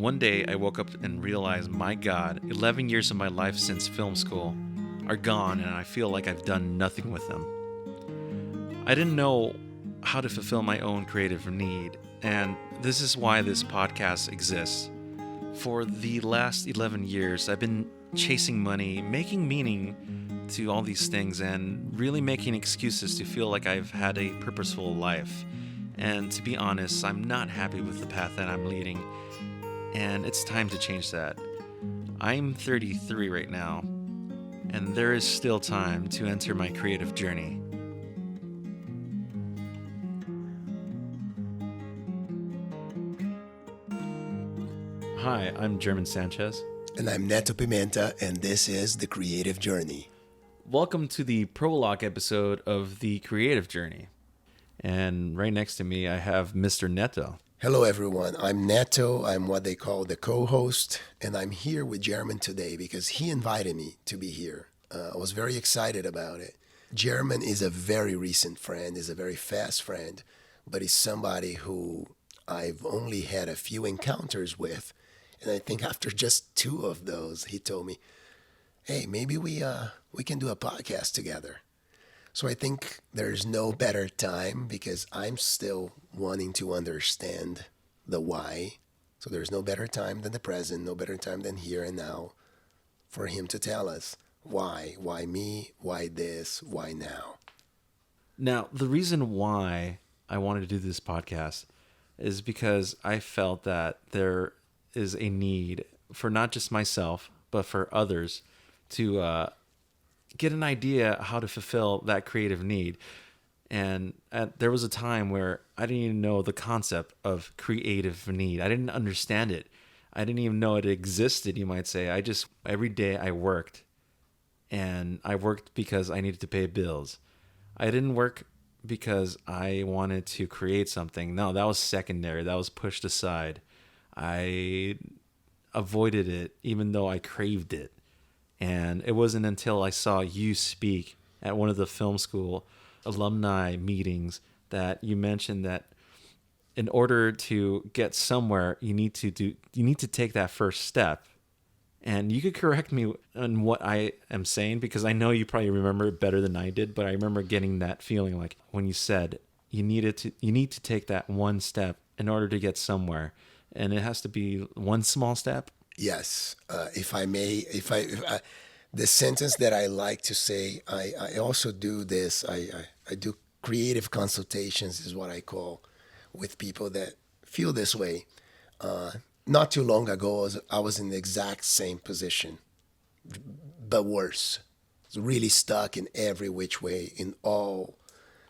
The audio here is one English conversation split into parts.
One day I woke up and realized, my God, 11 years of my life since film school are gone and I feel like I've done nothing with them. I didn't know how to fulfill my own creative need, and this is why this podcast exists. For the last 11 years, I've been chasing money, making meaning to all these things, and really making excuses to feel like I've had a purposeful life. And to be honest, I'm not happy with the path that I'm leading, and it's time to change that. I'm 33 right now, and there is still time to enter my creative journey. Hi, I'm German Sanchez. And I'm Neto Pimenta, and this is The Creative Journey. Welcome to the Prologue episode of The Creative Journey. And right next to me, I have Mr. Neto. Hello, everyone. I'm Neto. I'm what they call the co-host, and I'm here with German today because he invited me to be here. I was very excited about it. German is a very recent friend, is a very fast friend, but he's somebody who I've only had a few encounters with. And I think after just 2 of those, he told me, hey, maybe we can do a podcast together. So I think there's no better time because I'm still wanting to understand the why. So there's no better time than the present, no better time than here and now for him to tell us why. Why me? Why this? Why now? Now, the reason why I wanted to do this podcast is because I felt that there is a need for not just myself, but for others to get an idea how to fulfill that creative need. And there was a time where I didn't even know the concept of creative need. I didn't understand it. I didn't even know it existed, you might say. Every day I worked, and I worked because I needed to pay bills. I didn't work because I wanted to create something. No, that was secondary. That was pushed aside. I avoided it even though I craved it. And it wasn't until I saw you speak at one of the film school alumni meetings that you mentioned that in order to get somewhere, you need to take that first step. And you could correct me on what I am saying, because I know you probably remember it better than I did, but I remember getting that feeling like when you said you need to take that one step in order to get somewhere. And it has to be one small step. Yes, if I may, the sentence that I like to say, I also do this. I do creative consultations, is what I call, with people that feel this way. Not too long ago, I was in the exact same position, but worse. I was really stuck in every which way, in all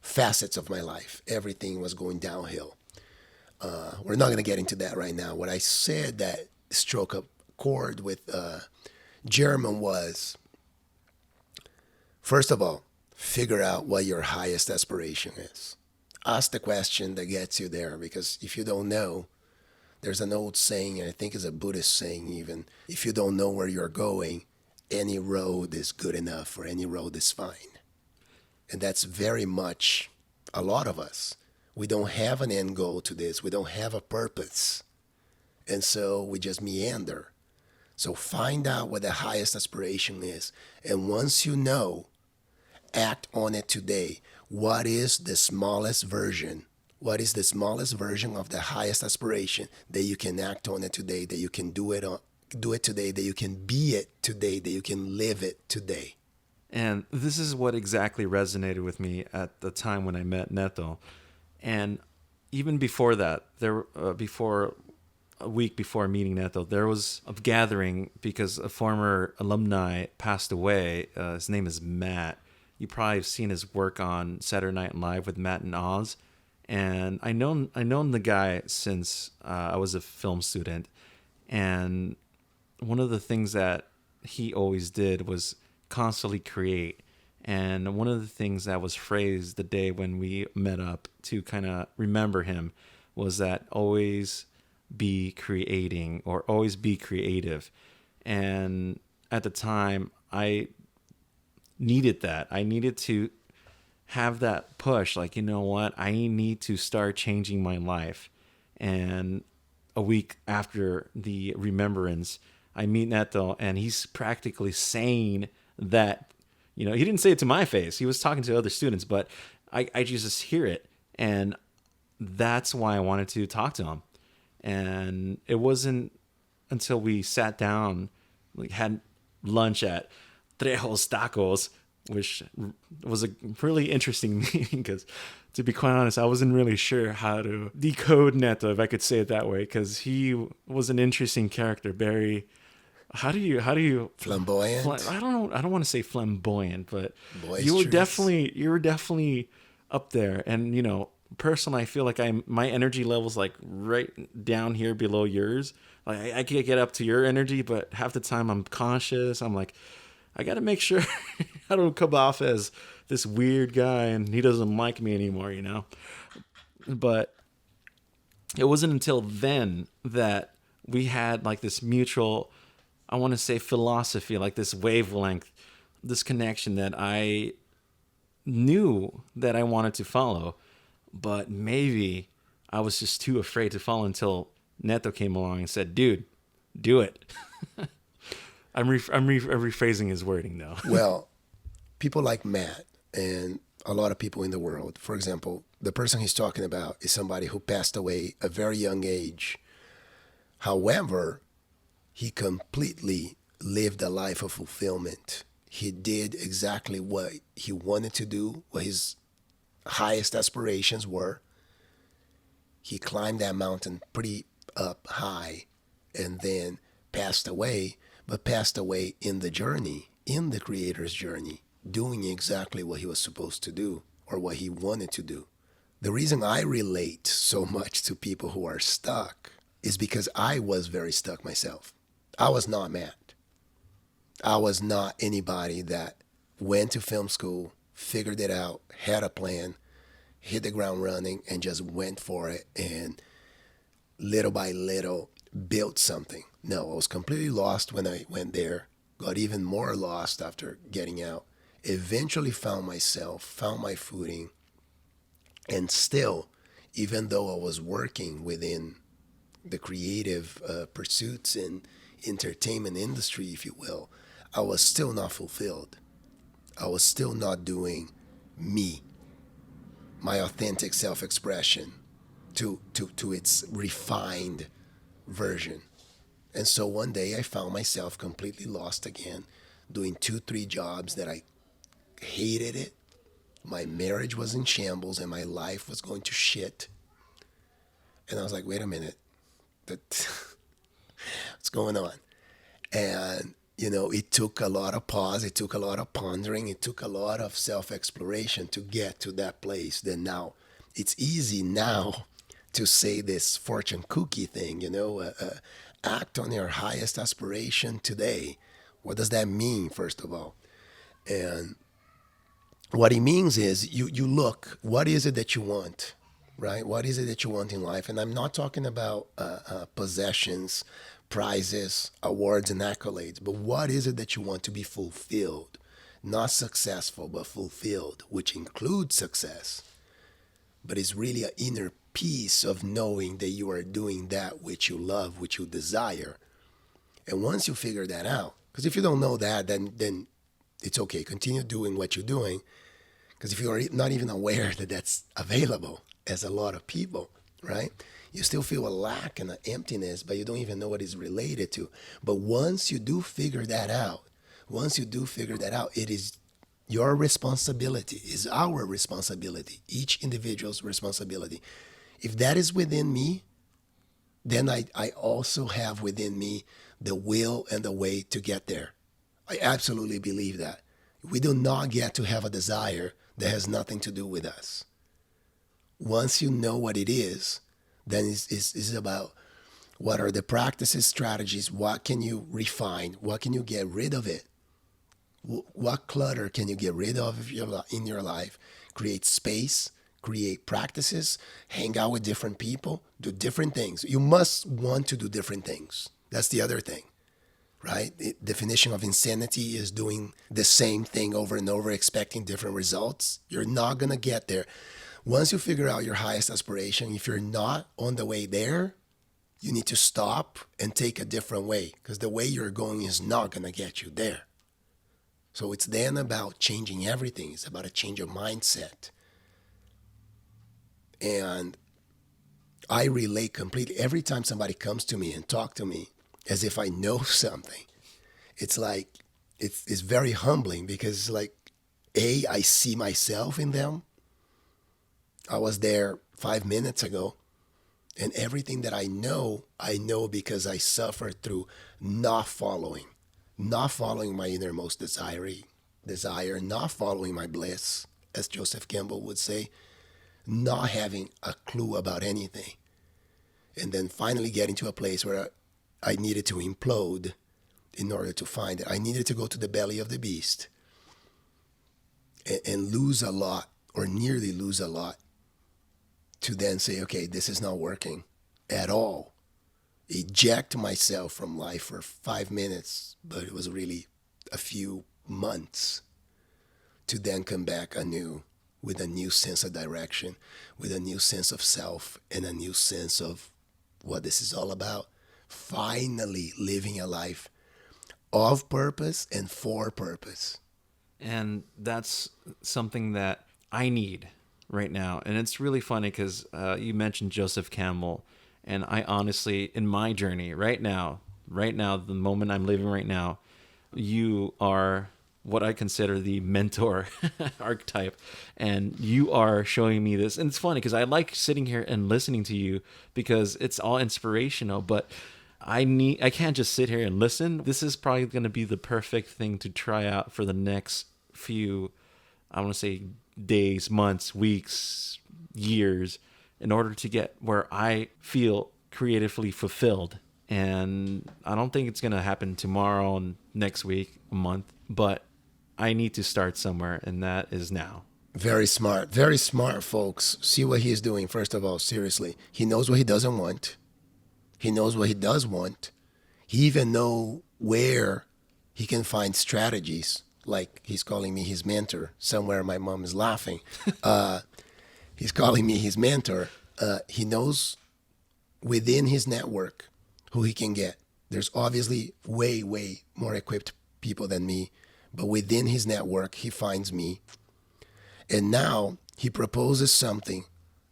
facets of my life. Everything was going downhill. We're not going to get into that right now. What I said that struck a chord with German was, first of all, figure out what your highest aspiration is. Ask the question that gets you there, because if you don't know, there's an old saying, and I think it's a Buddhist saying even, if you don't know where you're going, any road is good enough, or any road is fine. And that's very much a lot of us. We don't have an end goal to this. We don't have a purpose. And so we just meander. So find out what the highest aspiration is. And once you know, act on it today. What is the smallest version? What is the smallest version of the highest aspiration that you can act on it today, that you can do it today, that you can be it today, that you can live it today? And this is what exactly resonated with me at the time when I met Neto. And even before that, before a week before meeting Neto, there was a gathering because a former alumni passed away. His name is Matt. You probably have seen his work on Saturday Night Live with Matt and Oz. And I known the guy since I was a film student. And one of the things that he always did was constantly create. And one of the things that was phrased the day when we met up to kind of remember him was that always be creating, or always be creative. And at the time, I needed that. I needed to have that push. Like, you know what? I need to start changing my life. And a week after the remembrance, I meet Neto, and he's practically saying that, he didn't say it to my face. He was talking to other students, but I just hear it. And that's why I wanted to talk to him. And it wasn't until we sat down, like had lunch at Trejo's Tacos, which was a really interesting meeting because, to be quite honest, I wasn't really sure how to decode Neto, if I could say it that way, because he was an interesting character. Very, how do you flamboyant? I don't know. I don't want to say flamboyant, but Boisterous. you were definitely up there. And personally, I feel like my energy level's like right down here below yours. Like I can get up to your energy, but half the time I'm conscious. I'm like, I got to make sure I don't come off as this weird guy and he doesn't like me anymore, But it wasn't until then that we had like this mutual, I want to say, philosophy, like this wavelength, this connection that I knew that I wanted to follow, but maybe I was just too afraid to follow until Neto came along and said, dude, do it. I'm rephrasing his wording though. Well, people like Matt and a lot of people in the world, for example, the person he's talking about is somebody who passed away at a very young age. However, he completely lived a life of fulfillment. He did exactly what he wanted to do, what his highest aspirations were. He climbed that mountain pretty up high and then passed away, but passed away in the journey, in the creator's journey, doing exactly what he was supposed to do or what he wanted to do. The reason I relate so much to people who are stuck is because I was very stuck myself. I was not Matt. I was not anybody that went to film school, figured it out, had a plan, hit the ground running, and just went for it and little by little built something. No, I was completely lost when I went there, got even more lost after getting out, eventually found myself, found my footing, and still, even though I was working within the creative pursuits and entertainment industry, if you will, I was still not fulfilled. I was still not doing me, my authentic self-expression to its refined version. And so one day I found myself completely lost again, doing 2-3 jobs that I hated it. My marriage was in shambles and my life was going to shit. And I was like, wait a minute, what's going on? And, it took a lot of pause. It took a lot of pondering. It took a lot of self-exploration to get to that place. Then now, it's easy now to say this fortune cookie thing, act on your highest aspiration today. What does that mean, first of all? And what it means is you look, what is it that you want, right? What is it that you want in life? And I'm not talking about possessions, prizes, awards, and accolades, but what is it that you want to be fulfilled? Not successful, but fulfilled, which includes success. But it's really an inner peace of knowing that you are doing that which you love, which you desire. And once you figure that out, because if you don't know that, then it's okay. Continue doing what you're doing. Because if you're not even aware that that's available, as a lot of people, right? You still feel a lack and an emptiness, but you don't even know what it's related to. But once you do figure that out, it is your responsibility, is our responsibility, each individual's responsibility. If that is within me, then I also have within me the will and the way to get there. I absolutely believe that. We do not get to have a desire that has nothing to do with us. Once you know what it is, then it's about what are the practices, strategies, what can you refine, what can you get rid of it, what clutter can you get rid of in your life, create space, create practices, hang out with different people, do different things. You must want to do different things. That's the other thing, right? The definition of insanity is doing the same thing over and over, expecting different results. You're not going to get there. Once you figure out your highest aspiration, if you're not on the way there, You need to stop and take a different way, because the way you're going is not going to get you there. So it's then about changing everything. It's about a change of mindset. And I relate completely. Every time somebody comes to me and talk to me as if I know something, it's like, it's very humbling, because it's like, I see myself in them. I was there 5 minutes ago, and everything that I know because I suffered through not following my innermost desire, not following my bliss, as Joseph Campbell would say, not having a clue about anything. And then finally getting to a place where I needed to implode in order to find it. I needed to go to the belly of the beast and lose a lot, or nearly lose a lot, to then say, okay, this is not working at all. Eject myself from life for 5 minutes, but it was really a few months, to then come back anew with a new sense of direction, with a new sense of self, and a new sense of what this is all about. Finally living a life of purpose and for purpose. And that's something that I need right now. And it's really funny because you mentioned Joseph Campbell. And I honestly, in my journey right now, the moment I'm living right now, you are what I consider the mentor archetype. And you are showing me this. And it's funny because I like sitting here and listening to you because it's all inspirational. But I can't just sit here and listen. This is probably going to be the perfect thing to try out for the next few, I want to say, days, months, weeks, years, in order to get where I feel creatively fulfilled. And I don't think it's going to happen tomorrow and next week, a month, but I need to start somewhere, and that is now. Very smart, folks. See what he is doing. First of all, seriously, he knows what he doesn't want. He knows what he does want. He even knows where he can find strategies. Like, he's calling me his mentor. Somewhere my mom is laughing. He's calling me his mentor. He knows within his network who he can get. There's obviously way, way more equipped people than me. But within his network, he finds me. And now he proposes something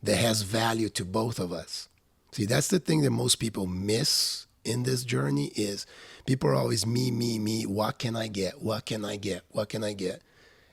that has value to both of us. See, that's the thing that most people miss in this journey is people are always me. What can I get? What can I get? What can I get?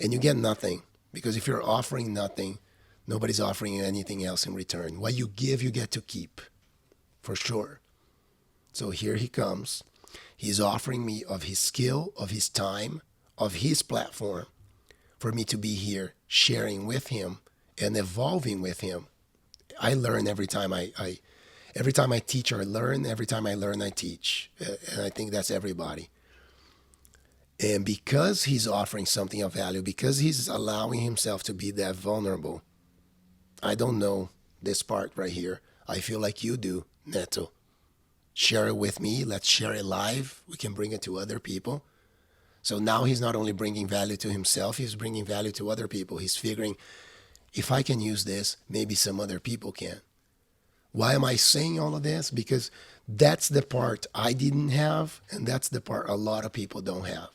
And you get nothing, because if you're offering nothing, nobody's offering you anything else in return. What you give, you get to keep, for sure. So here he comes. He's offering me of his skill, of his time, of his platform for me to be here sharing with him and evolving with him. I learn every time every time I teach, I learn. Every time I learn, I teach. And I think that's everybody. And because he's offering something of value, because he's allowing himself to be that vulnerable, I don't know this part right here. I feel like you do, Neto. Share it with me. Let's share it live. We can bring it to other people. So now he's not only bringing value to himself, he's bringing value to other people. He's figuring, if I can use this, maybe some other people can. Why am I saying all of this? Because that's the part I didn't have, and that's the part a lot of people don't have.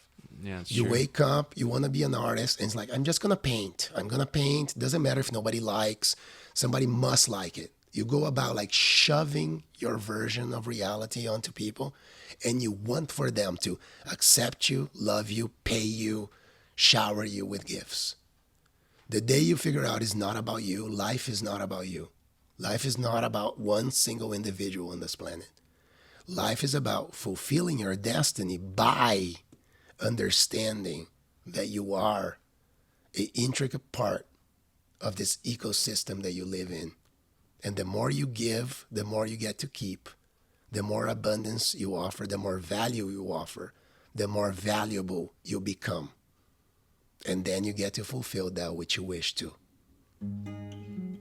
Yeah, it's you true. wake up, you want to be an artist, and it's like, I'm just going to paint. I'm going to paint. Doesn't matter if nobody likes. Somebody must like it. You go about like shoving your version of reality onto people, and you want for them to accept you, love you, pay you, shower you with gifts. The day you figure out it's not about you, life is not about you. Life is not about one single individual on this planet. Life is about fulfilling your destiny by understanding that you are an intricate part of this ecosystem that you live in. And the more you give, the more you get to keep. The more abundance you offer, the more value you offer, the more valuable you become. And then you get to fulfill that which you wish to.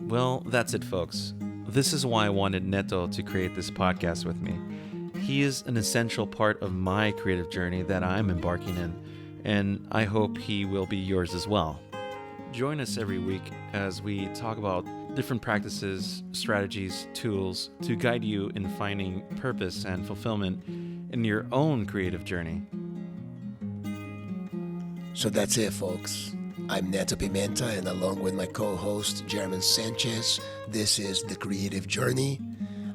Well, that's it, folks. This is why I wanted Neto to create this podcast with me. He is an essential part of my creative journey that I'm embarking in, and I hope he will be yours as well. Join us every week as we talk about different practices, strategies, tools to guide you in finding purpose and fulfillment in your own creative journey. So that's it, folks. I'm Neto Pimenta, and along with my co-host, German Sanchez, this is The Creative Journey.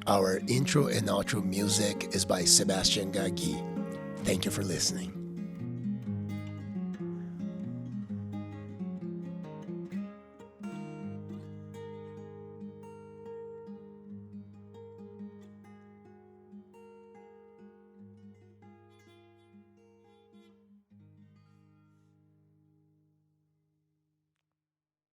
Our intro and outro music is by Sebastian Gagui. Thank you for listening.